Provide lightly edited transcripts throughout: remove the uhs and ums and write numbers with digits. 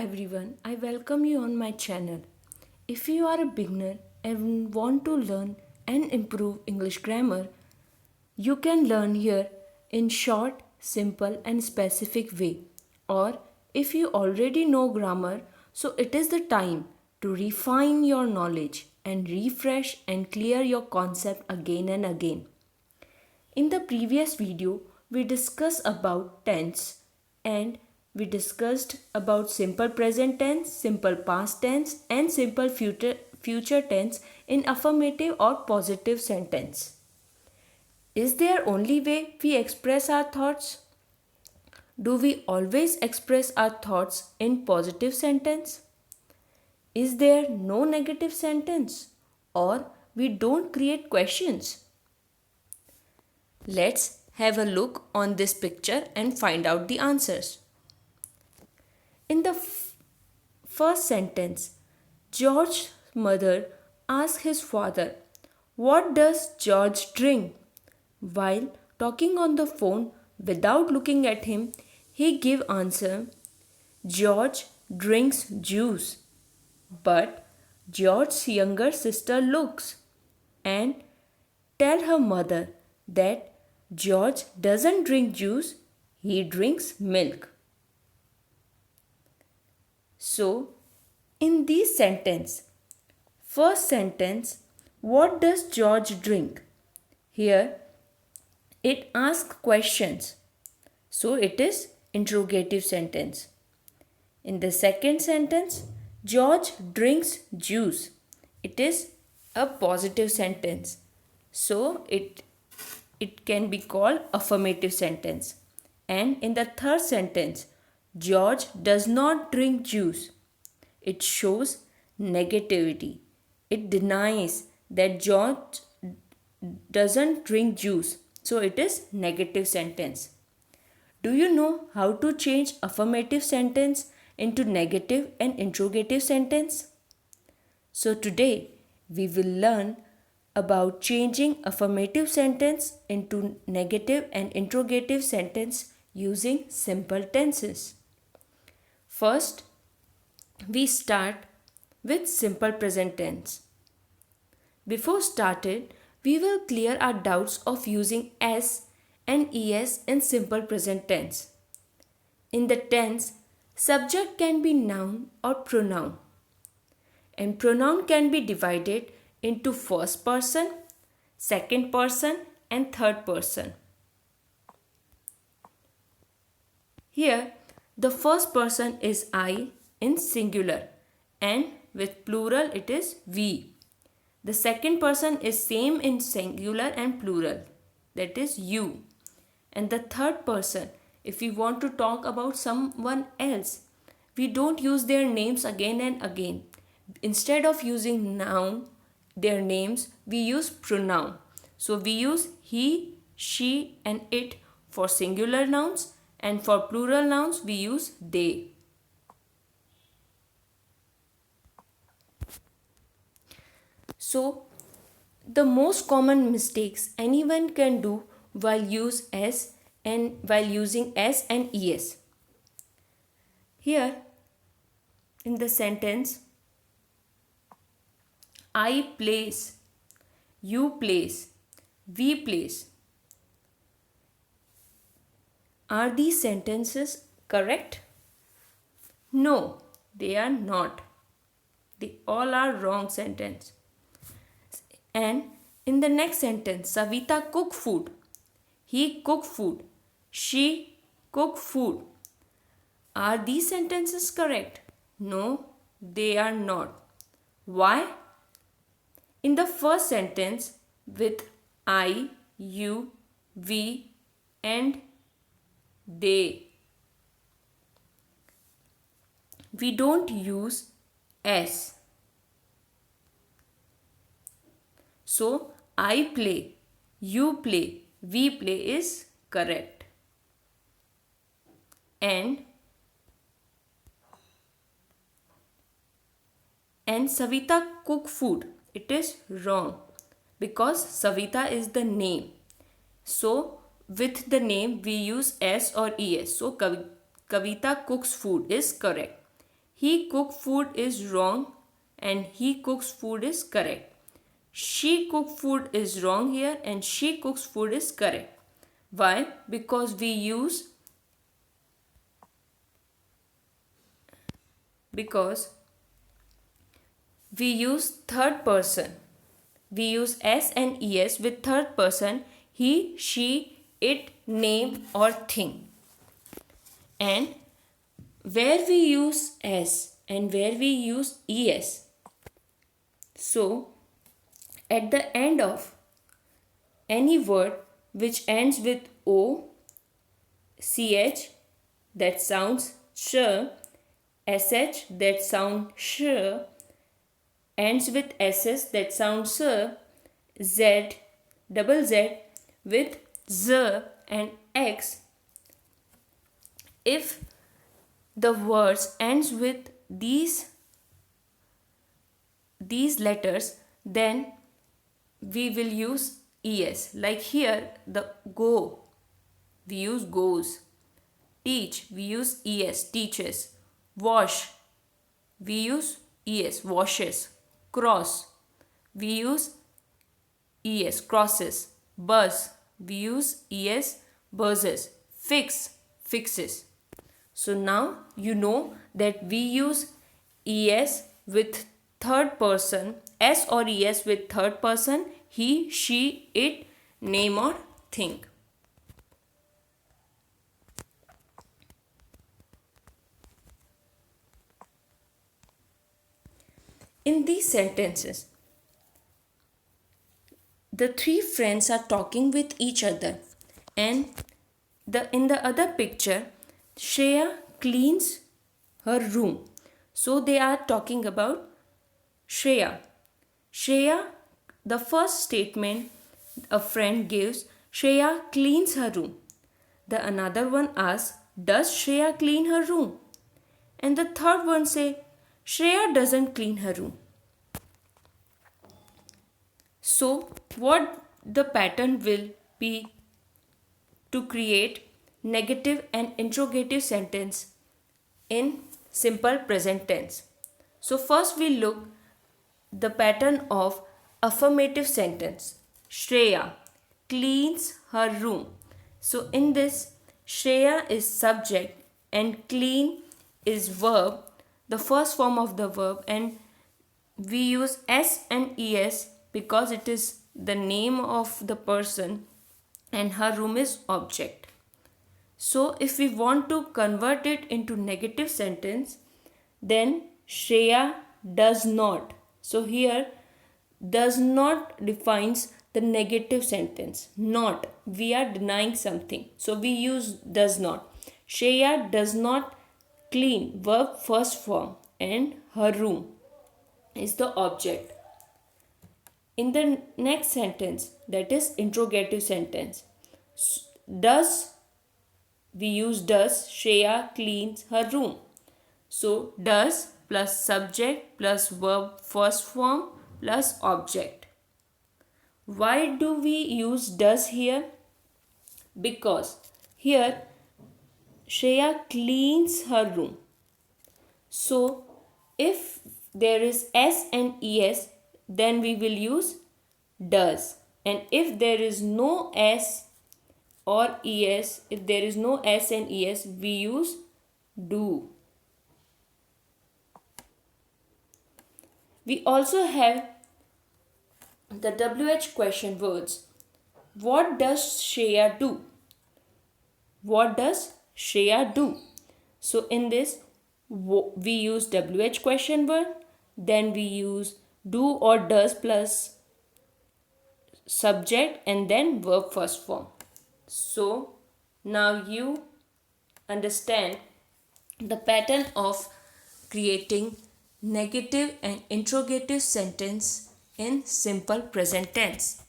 everyone, I welcome you on my channel. If you are a beginner and want to learn and improve English grammar, you can learn here in short, simple and specific way. Or if you already know grammar, so it is the time to refine your knowledge and refresh and clear your concept again and again. In the previous video, we discussed about tense and we discussed about simple present tense, simple past tense and simple future tense in affirmative or positive sentence. Is there only way we express our thoughts? Do we always express our thoughts in positive sentence? Is there no negative sentence? Or we don't create questions? Let's have a look on this picture and find out the answers. In the first sentence, George's mother asked his father, "What does George drink?" While talking on the phone without looking at him, he gave answer, "George drinks juice." But George's younger sister looks and tell her mother that George doesn't drink juice, he drinks milk. So, in this sentence, first sentence, what does George drink? Here, it asks questions. So, it is interrogative sentence. In the second sentence, George drinks juice. It is a positive sentence. So, it can be called affirmative sentence. And in the third sentence, George does not drink juice. It shows negativity. It denies that George doesn't drink juice. So it is negative sentence. Do you know how to change affirmative sentence into negative and interrogative sentence? So today we will learn about changing affirmative sentence into negative and interrogative sentence using simple tenses. First, we start with simple present tense. Before started, we will clear our doubts of using s and es in simple present tense. In the tense, subject can be noun or pronoun, and pronoun can be divided into first person, second person and third person. Here, the first person is I in singular and with plural it is we. The second person is same in singular and plural, that is you. And the third person, if we want to talk about someone else, we don't use their names again and again. Instead of using noun, their names, we use pronoun. So we use he, she and it for singular nouns, and for plural nouns we use they. So the most common mistakes anyone can do while using s and es. Here in the sentence, I place, you place, we place. Are these sentences correct? No, they are not. They all are wrong sentence. And in the next sentence, Savita cook food. He cook food. She cook food. Are these sentences correct? No, they are not. Why? In the first sentence with I, you, we and they, we don't use s. So I play, you play, we play is correct. And Savita cook food, it is wrong because Savita is the name. So with the name we use s or es. So Kavita cooks food is correct. He cook food is wrong and he cooks food is correct. She cook food is wrong here and she cooks food is correct. Why? Because because we use third person. We use s and es with third person, he, she, it, name or thing. And where we use s and where we use es. So at the end of any word which ends with o, ch that sounds sh, sh that sounds sh, ends with ss that sounds s, z, double z with z and x. If the words ends with these letters, then we will use es. Like here, the go, we use goes. Teach, we use es, teaches. Wash, we use es, washes. Cross, we use es, crosses. Buzz, we use es, buzzes. Fix, fixes. So now you know that we use es with third person, s or es with third person, he, she, it, name or thing. In these sentences, the three friends are talking with each other, and in the other picture, Shreya cleans her room. So they are talking about Shreya. Shreya, the first statement a friend gives, Shreya cleans her room. The another one asks, does Shreya clean her room? And the third one say, Shreya doesn't clean her room. So what the pattern will be to create negative and interrogative sentence in simple present tense. So first we look the pattern of affirmative sentence. Shreya cleans her room. So in this, Shreya is subject and clean is verb, the first form of the verb, and we use s and es because it is the name of the person and her room is object. So if we want to convert it into negative sentence, then Shreya does not. So here does not defines the negative sentence. Not. We are denying something. So we use does not. Shreya does not clean, verb first form, and her room is the object. In the next sentence, that is interrogative sentence, does, we use does, Shreya cleans her room. So does plus subject plus verb first form plus object. Why do we use does here? Because here Shreya cleans her room. So if there is s and es, then we will use does. And if there is no s or es, if there is no s and es, we use do. We also have the WH question words. What does Shreya do? What does Shreya do? So in this, we use WH question word, then we use do or does plus subject and then verb first form. So now you understand the pattern of creating negative and interrogative sentence in simple present tense.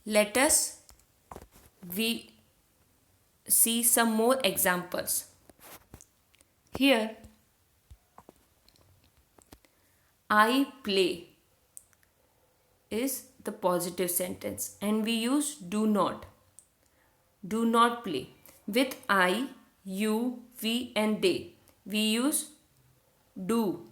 Let us we see some more examples. Here, I play is the positive sentence and we use do not. Do not play. With I, you, we and they, we use do.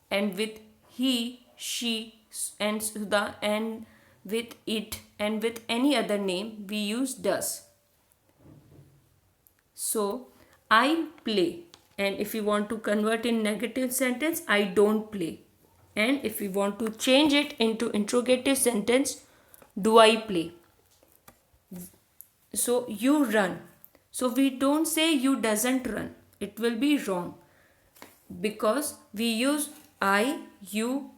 And with he, she, and Sudha, and with it, and with any other name, we use does. So, I play. And if you want to convert in negative sentence, I don't play. And if we want to change it into interrogative sentence, do I play? So, you run. So, we don't say you doesn't run. It will be wrong. Because we use I, you,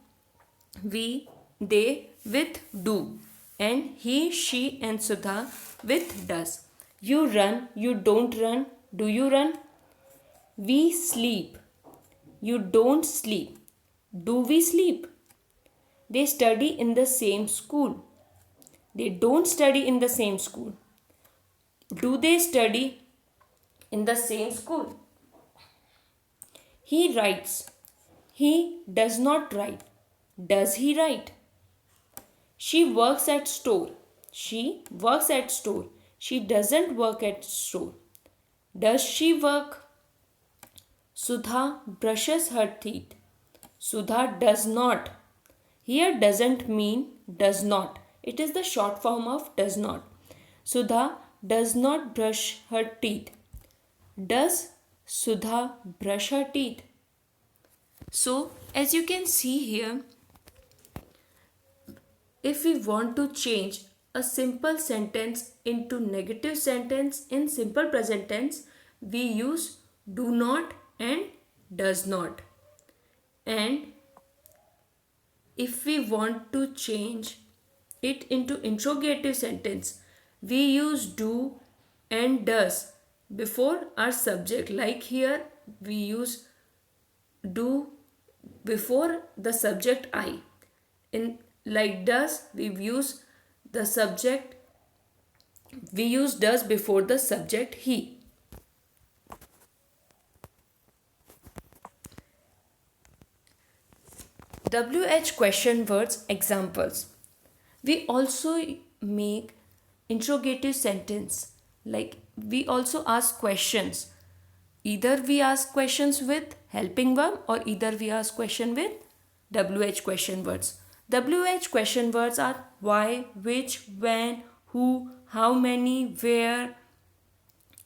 we, they with do. And he, she and Sudha with does. You run, you don't run, do you run? We sleep, you don't sleep, do we sleep? They study in the same school, they don't study in the same school. Do they study in the same school? He writes, he does not write, does he write? She works at store, she works at store, she doesn't work at store. Does she work? Sudha brushes her teeth. Sudha does not. Here doesn't mean does not. It is the short form of does not. Sudha does not brush her teeth. Does Sudha brush her teeth? So, as you can see here, if we want to change a simple sentence into negative sentence in simple present tense, we use do not and does not. And if we want to change it into interrogative sentence, we use do and does before our subject. Like here, we use do before the subject I. In like does, we use the subject, we use does before the subject he. WH question words examples. We also make interrogative sentence, like we also ask questions. Either we ask questions with helping verb or either we ask question with WH question words. WH question words are why, which, when, who, how many, where,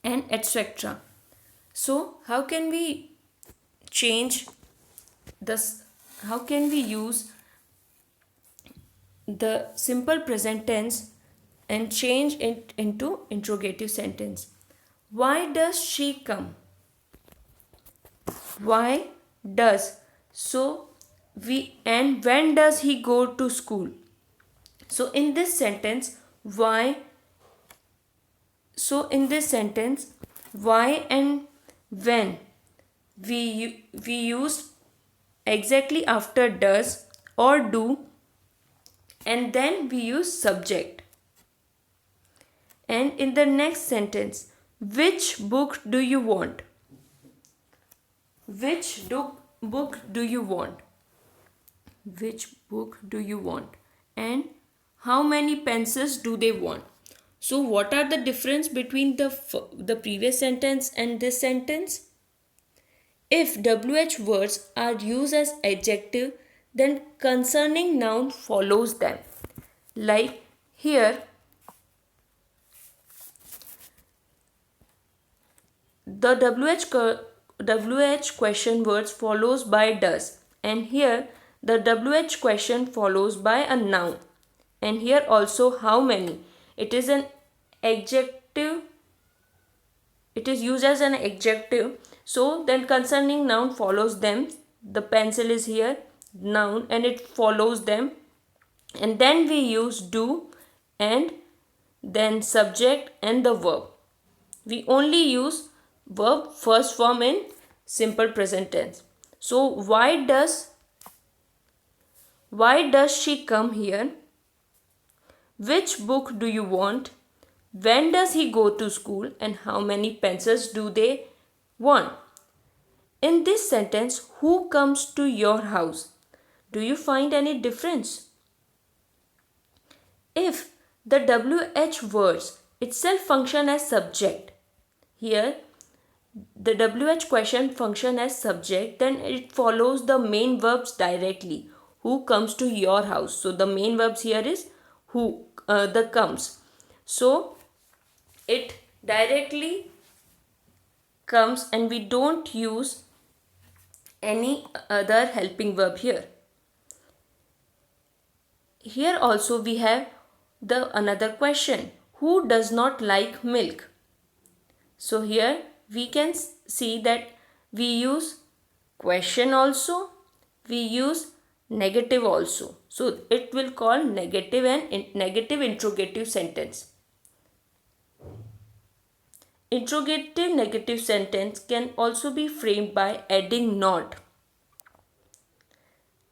and etc. So, how can we change this? How can we use the simple present tense and change it into interrogative sentence? Why does she come? Why does? So we, and when does he go to school? So in this sentence, why? So in this sentence, why and when we use exactly after does or do, and then we use subject. And in the next sentence, which book do you want? Which book do you want? Which book do you want? And how many pencils do they want? So what are the difference between the previous sentence and this sentence? If WH words are used as adjective, then concerning noun follows them. Like here, the WH question words follows by does, and here the WH question follows by a noun, and here also how many. It is an adjective. It is used as an adjective. So then concerning noun follows them. The pencil is here, noun, and it follows them. And then we use do and then subject and the verb. We only use verb first form in simple present tense. So why does she come here? Which book do you want? When does he go to school and how many pencils do they want? In this sentence, who comes to your house? Do you find any difference? If the WH words itself function as subject, here the WH question function as subject, then it follows the main verbs directly. Who comes to your house? So the main verbs here is who, the comes. So it directly comes and we don't use any other helping verb here. Here also we have the another question. Who does not like milk? So here we can see that we use question also, we use negative also. So it will call negative and negative interrogative sentence. Interrogative negative sentence can also be framed by adding not.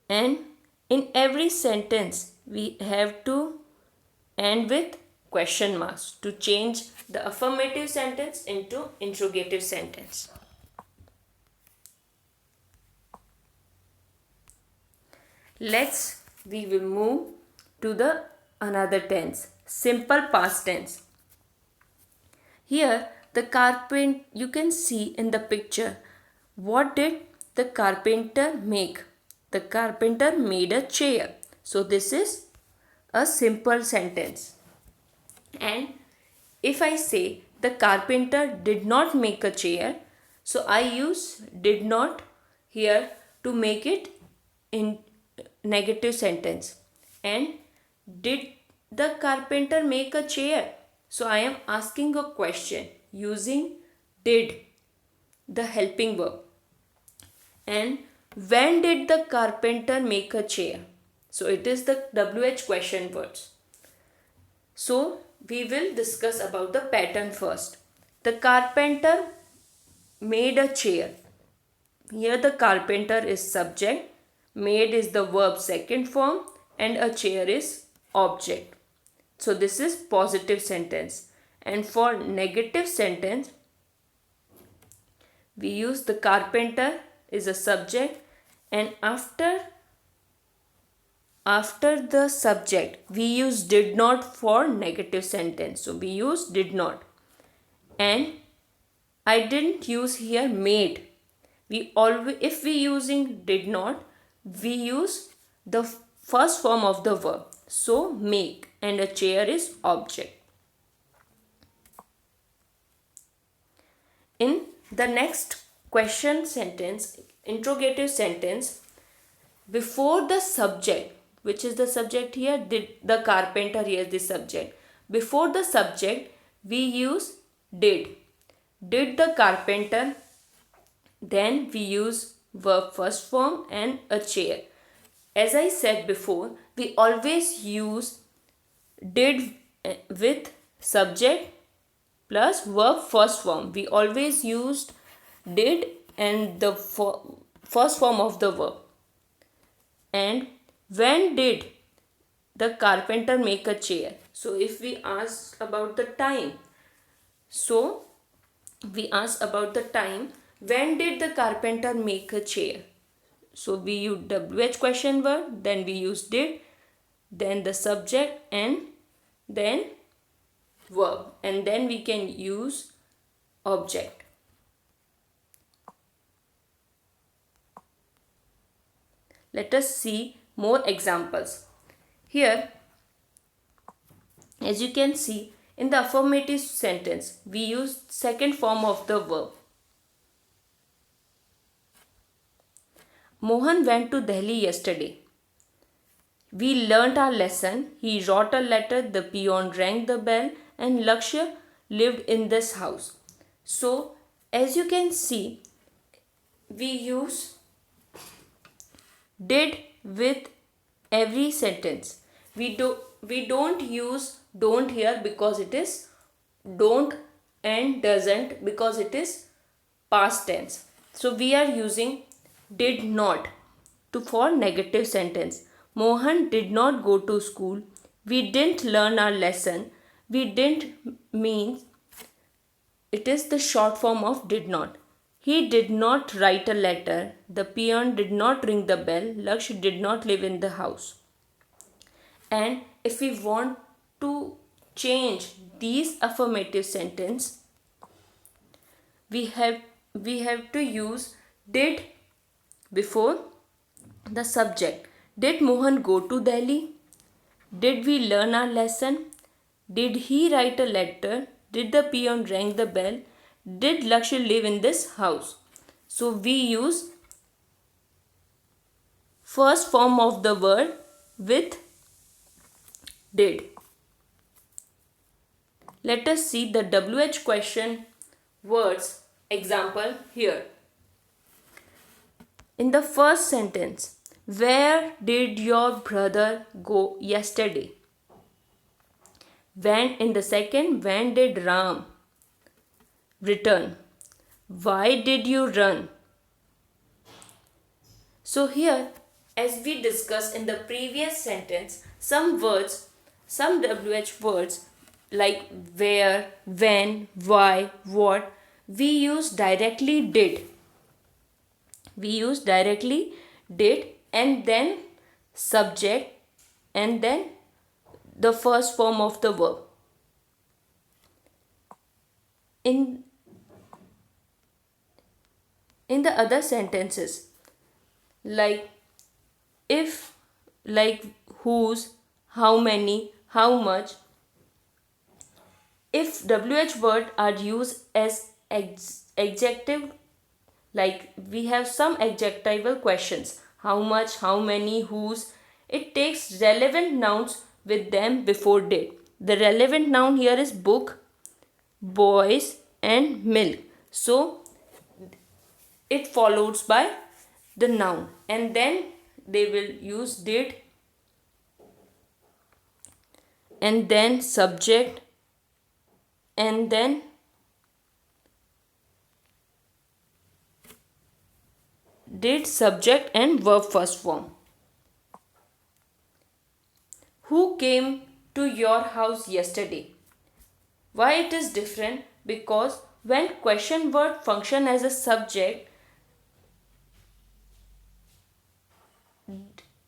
And in every sentence we have to end with question marks to change the affirmative sentence into interrogative sentence. We will move to the another tense, simple past tense. Here you can see in the picture, what did the carpenter make? The carpenter made a chair. So this is a simple sentence. And if I say the carpenter did not make a chair, so I use did not here to make it in negative sentence. And did the carpenter make a chair? So I am asking a question using did, the helping verb. And when did the carpenter make a chair? So it is the WH question words. So we will discuss about the pattern first. The carpenter made a chair. Here the carpenter is subject, made is the verb second form, and a chair is object. So this is positive sentence. And for negative sentence, we use the carpenter is a subject, and after the subject we use did not for negative sentence. So we use did not. And I didn't use here made. We always, if we using did not, we use the first form of the verb. So make, and a chair is object. In the next question sentence, interrogative sentence, before the subject, which is the subject here, did the carpenter, here is the subject. Before the subject, we use did. Did the carpenter, then we use verb first form and a chair. As I said before, we always use did with subject plus verb first form. We always used did and the first form of the verb. And when did the carpenter make a chair? So if we ask about the time, so we ask about the time, when did the carpenter make a chair? So we use WH question word, then we use did, then the subject, and then verb, and then we can use object. Let us see more examples. Here, as you can see, in the affirmative sentence, we use second form of the verb. Mohan went to Delhi yesterday. We learnt our lesson. He wrote a letter. The peon rang the bell, and Lakshya lived in this house. So, as you can see, we use did with every sentence. We don't use don't here because it is don't, and doesn't because it is past tense. So we are using did not for negative sentence. Mohan did not go to school. We didn't learn our lesson. We didn't means it is the short form of did not. He did not write a letter. The peon did not ring the bell. Lakshya did not live in the house. And if we want to change these affirmative sentence, we have we have to use did before the subject. Did Mohan go to Delhi? Did we learn our lesson? Did he write a letter? Did the peon ring the bell? Did Lakshya live in this house? So we use first form of the word with did. Let us see the WH question words example here. In the first sentence, where did your brother go yesterday? When in the second, when did Ram return? Why did you run? So here, as we discussed in the previous sentence, some words, some WH words like where, when, why, what, we use directly did. We use directly did and then subject and then the first form of the verb. In the other sentences, like if, like whose, how many, how much, if WH word are used as adjective, like we have some adjectival questions, how much, how many, whose, it takes relevant nouns with them before did. The relevant noun here is book, boys and milk. So it follows by the noun and then they will use did and then subject and then did, subject and verb first form. Who came to your house yesterday? Why it is different? Because when question word function as a subject,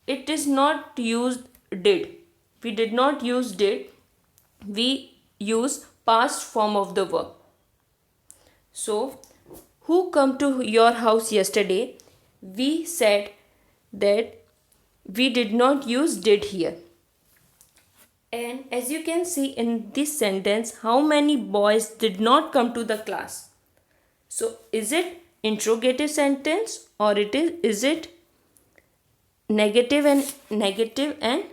it is not used did. We did not use did. We use past form of the verb. So, who come to your house yesterday? We said that we did not use did here. And as you can see in this sentence, how many boys did not come to the class? So, is it interrogative sentence or is it negative and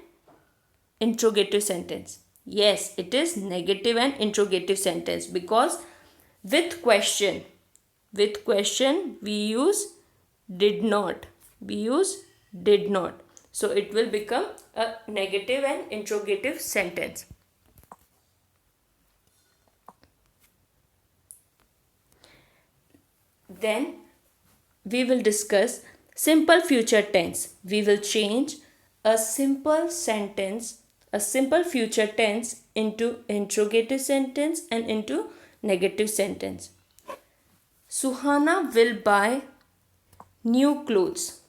interrogative sentence? Yes, it is negative and interrogative sentence because with question we use did not. We use did not. So it will become a negative and interrogative sentence. Then we will discuss simple future tense. We will change a simple sentence, a simple future tense into interrogative sentence and into negative sentence. Suhana will buy new clothes.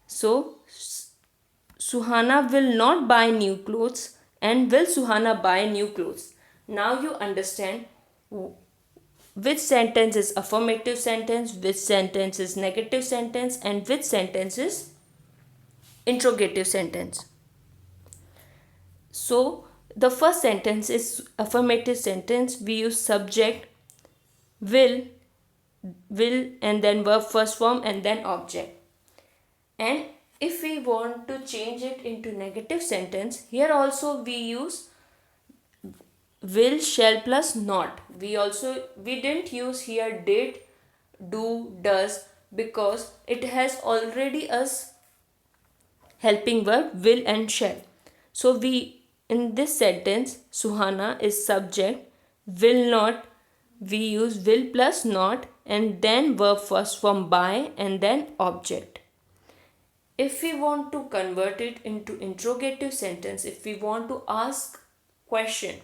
So Suhana will not buy new clothes and will Suhana buy new clothes? Now you understand which sentence is affirmative sentence, which sentence is negative sentence and which sentence is interrogative sentence. So the first sentence is affirmative sentence. We use subject, will and then verb first form and then object. And if we want to change it into negative sentence, here also we use will, shall plus not. We didn't use here did, do, does because it has already us helping verb will and shall. So we in this sentence Suhana is subject, will not, we use will plus not and then verb first form by and then object. If we want to convert it into interrogative sentence, if we want to ask question,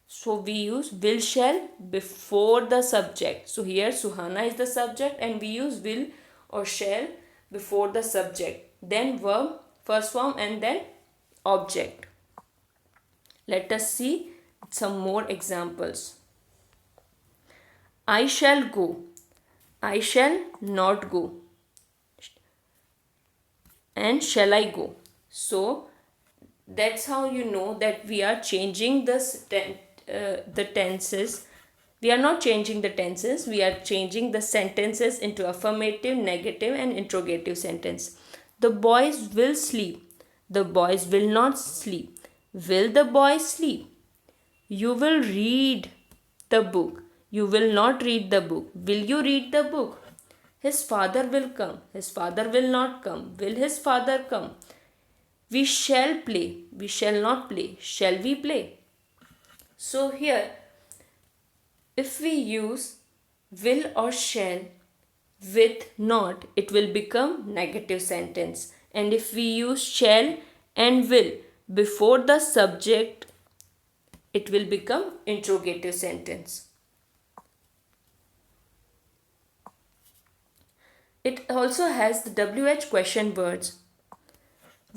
so we use will shall before the subject. So here Suhana is the subject and we use will or shall before the subject. Then verb first form and then object. Let us see some more examples. I shall go. I shall not go. And shall I go? So that's how you know that we are changing the tenses. We are not changing the tenses, we are changing the sentences into affirmative, negative, and interrogative sentence. The boys will sleep. The boys will not sleep. Will the boys sleep? You will read the book. You will not read the book. Will you read the book? His father will come. His father will not come. Will his father come? We shall play. We shall not play. Shall we play? So here, if we use will or shall with not, it will become negative sentence. And if we use shall and will before the subject, it will become interrogative sentence. It also has the WH question words.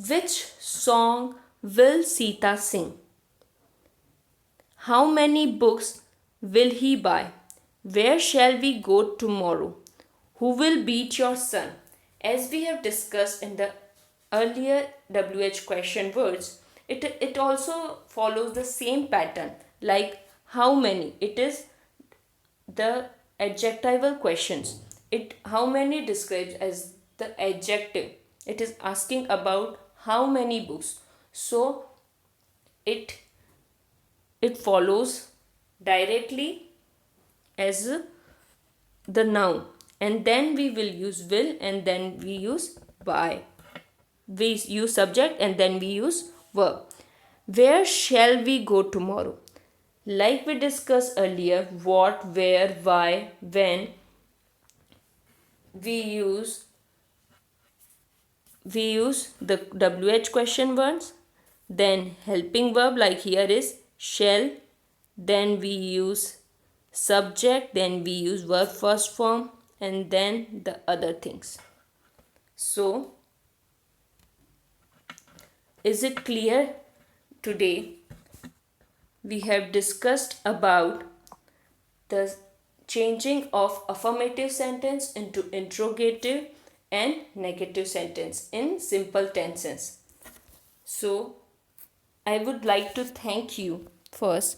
Which song will Sita sing? How many books will he buy? Where shall we go tomorrow? Who will beat your son? As we have discussed in the earlier WH question words, it also follows the same pattern like how many. It is the adjectival questions. It how many describes as the adjective. It is asking about how many books. So it follows directly as the noun, and then we will use will, and then we use by. We use subject and then we use verb. Where shall we go tomorrow? Like we discussed earlier, what, where, why, when, we use the WH question words, then helping verb like here is shall, then we use subject, then we use verb first form, and then the other things. So is it clear? Today we have discussed about the changing of affirmative sentence into interrogative and negative sentence in simple tenses. So I would like to thank you first,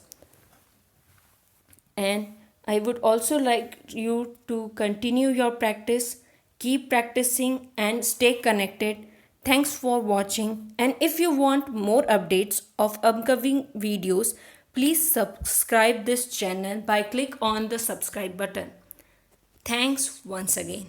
and I would also like you to continue your practice, keep practicing, and stay connected. Thanks for watching, and if you want more updates of upcoming videos, please subscribe this channel by click on the subscribe button. Thanks once again.